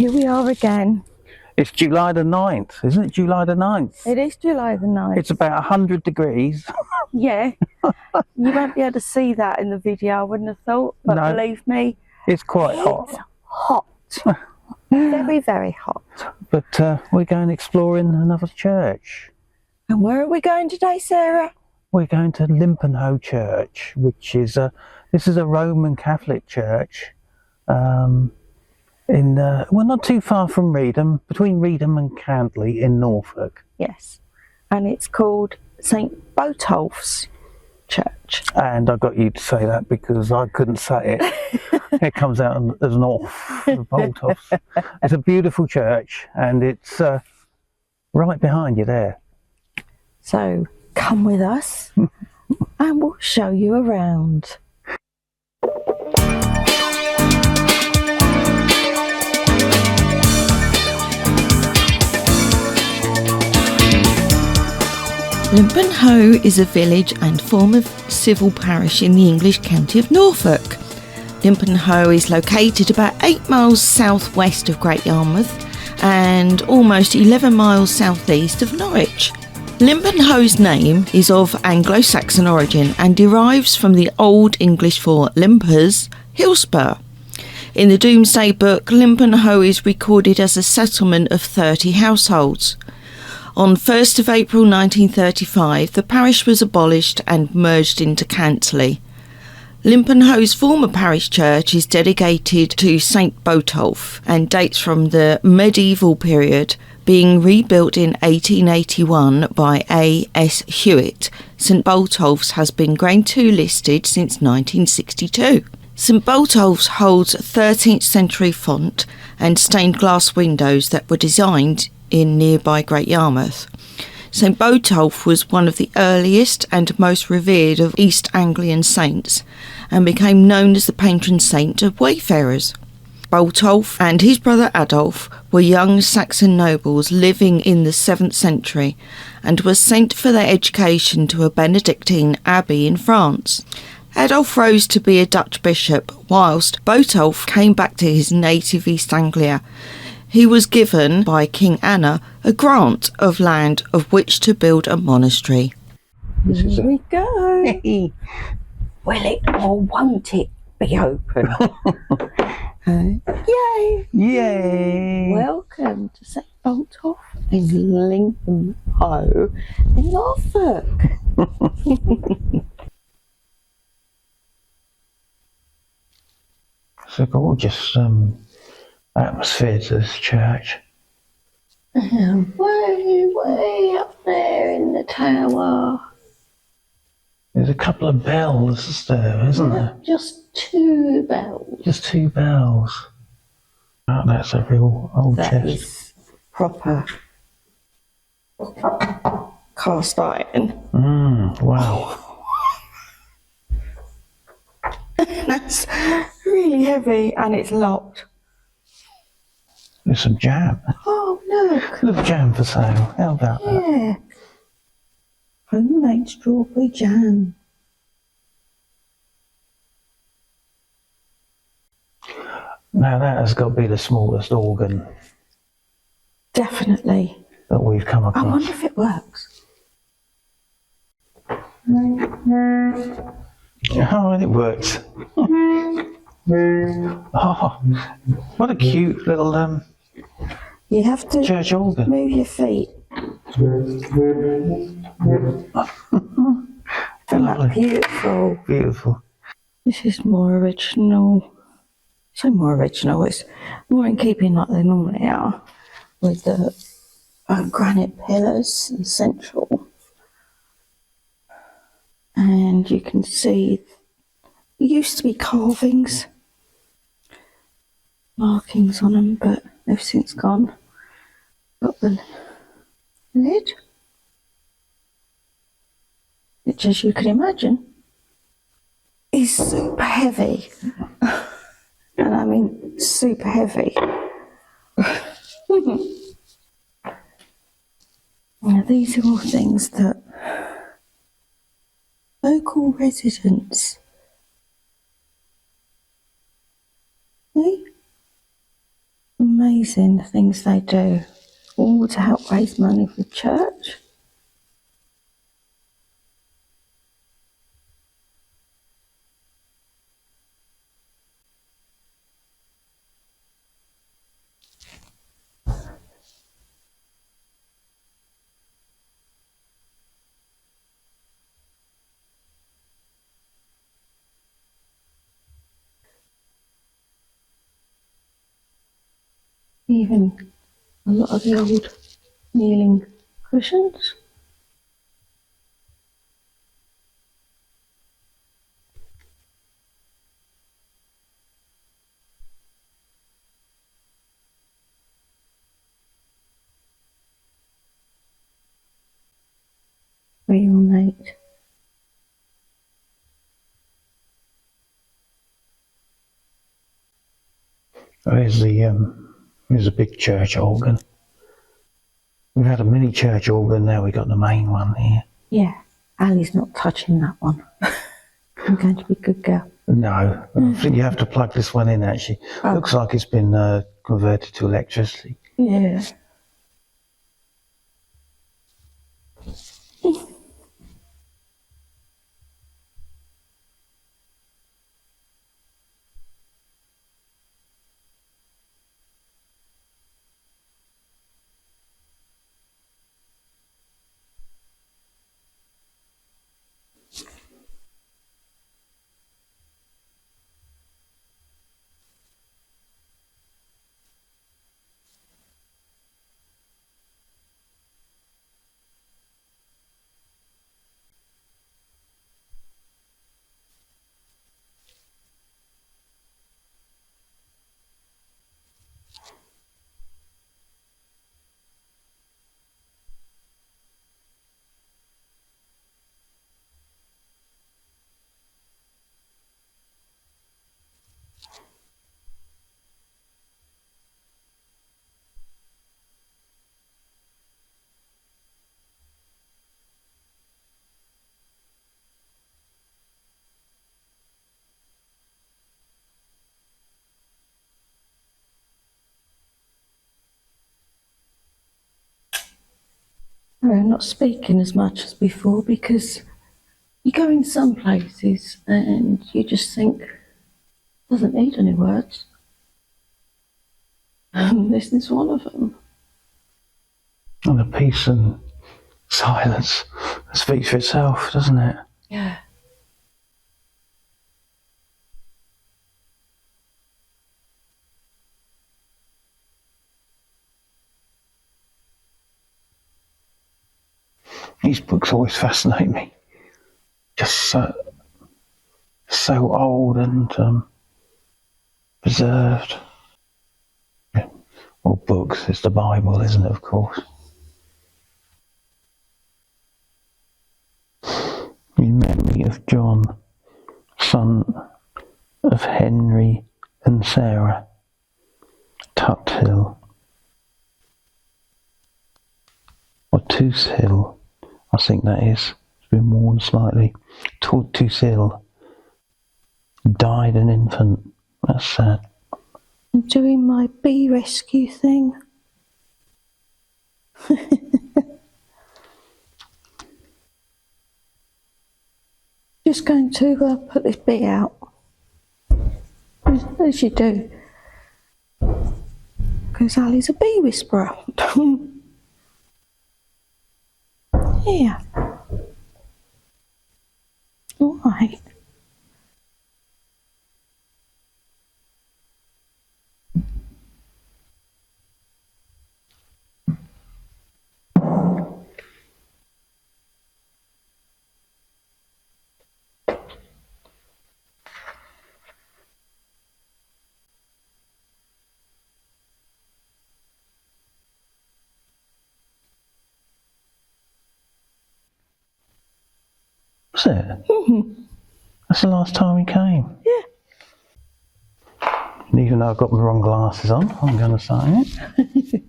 Here we are again. It's July the 9th, isn't it? July the 9th. It is July the 9th. It's about 100 degrees. Yeah. You won't be able to see that in the video, I wouldn't have thought, but No, believe me, it's quite hot. It's hot. Very, very hot. But we're going exploring another church. And where are we going today, Sarah? We're going to Limpenhoe Church, which is this is a Roman Catholic church. Well, not too far from Reedham, between Reedham and Candley in Norfolk. Yes, and it's called Saint Botolph's Church. And I got you to say that because I couldn't say it. It comes out as North Boltoph. It's a beautiful church, and it's right behind you there. So come with us, and we'll show you around. Limpenhoe is a village and former civil parish in the English county of Norfolk. Limpenhoe is located about 8 miles southwest of Great Yarmouth and almost 11 miles southeast of Norwich. Limpenhoe's name is of Anglo-Saxon origin and derives from the Old English for limpers, hill spur. In the Domesday Book, Limpenhoe is recorded as a settlement of 30 households. On 1st of April 1935, the parish was abolished and merged into Cantley. Limpenhoe's former parish church is dedicated to Saint Botolph and dates from the medieval period, being rebuilt in 1881 by A.S. Hewitt. St. Boltoph's has been Grade 2 listed since 1962. St. Boltoph's holds 13th century font and stained glass windows that were designed in nearby Great Yarmouth. St. Botolph was one of the earliest and most revered of East Anglian saints and became known as the patron saint of wayfarers. Botolph and his brother Adolf were young Saxon nobles living in the 7th century and were sent for their education to a Benedictine abbey in France. Adolf rose to be a Dutch bishop, whilst Botolph came back to his native East Anglia. He was given by King Anna a grant of land of which to build a monastery. Here we go. Will it or won't it be open? Yay! Yay! Welcome to St. Boltoph in Limpenhoe in Norfolk. It's a gorgeous atmosphere to this church. Way up there in the tower. There's a couple of bells there, isn't there? Just 2 bells. Just 2 bells. Oh, that's a real old chest. That is proper cast iron. Wow. That's really heavy and it's locked. There's some jam. Oh, look. A little jam for sale. How about that? Yeah. Homemade strawberry jam. Now that has got to be the smallest organ Definitely. that we've come I across. wonder if it works. Oh, it works. Oh, what a cute little You have to church organ. move your feet. Lovely. Beautiful. Beautiful. This is more original. So more original. It's more in keeping like they normally are, with the granite pillars and central. And you can see there used to be carvings, markings on them, but they've since gone. Got the lid, which, as you can imagine, is super heavy. And I mean super heavy. Now, these are all things that local residents amazing, the things they do, all to help raise money for the church. Even a lot of the old kneeling cushions. Real neat. There's a big church organ. We've had a mini church organ, now we've got the main one here. Yeah, Alli's not touching that one. I'm going to be a good girl. No, I think you have to plug this one in actually. Oh. Looks like it's been converted to electricity. Yeah. I'm not speaking as much as before because you go in some places and you just think, doesn't need any words. And this is one of them. And the peace and silence speaks for itself, doesn't it? Yeah. These books always fascinate me. Just so old and preserved. Well, books, it's the Bible, isn't it, of course. In memory of John, son of Henry and Sarah Tuthill, or Tuthill, I think that is. It's been worn slightly. Tuthill died an infant. That's sad. I'm doing my bee rescue thing. Just going to put this bee out. As you do. Because Alli's a bee whisperer. Yeah. All right. Was it? Mm-hmm. That's the last time he came. Yeah. And even though I've got the wrong glasses on, I'm going to sign it.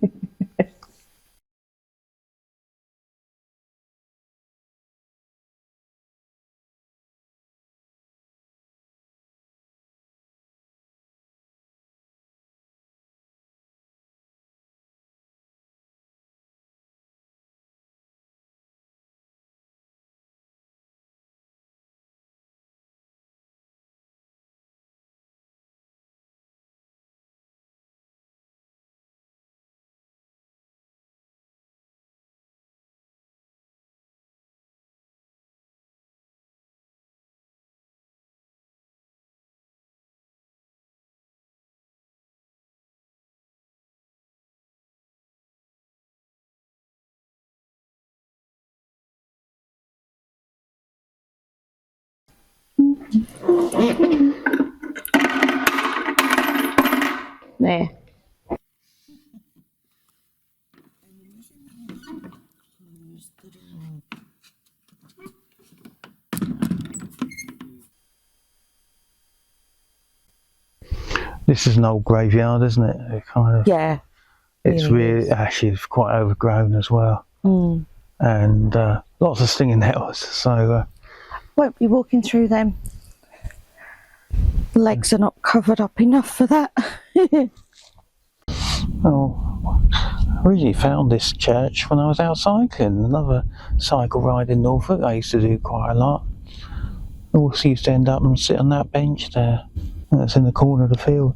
there. This is an old graveyard, isn't it? It kind of, Yeah. it's really actually quite overgrown as well. Mm. And lots of stinging nettles, so Won't be walking through them. Legs are not covered up enough for that. oh, I really found this church when I was out cycling. Another cycle ride in Norfolk I used to do quite a lot. I always used to end up and sit on that bench there. That's in the corner of the field.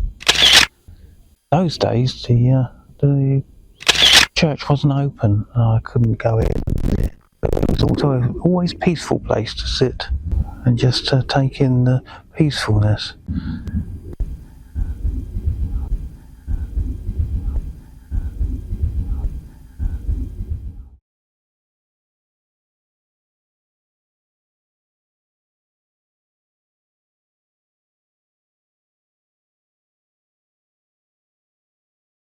Those days the church wasn't open and I couldn't go in. But it was also always a peaceful place to sit and just take in the peacefulness.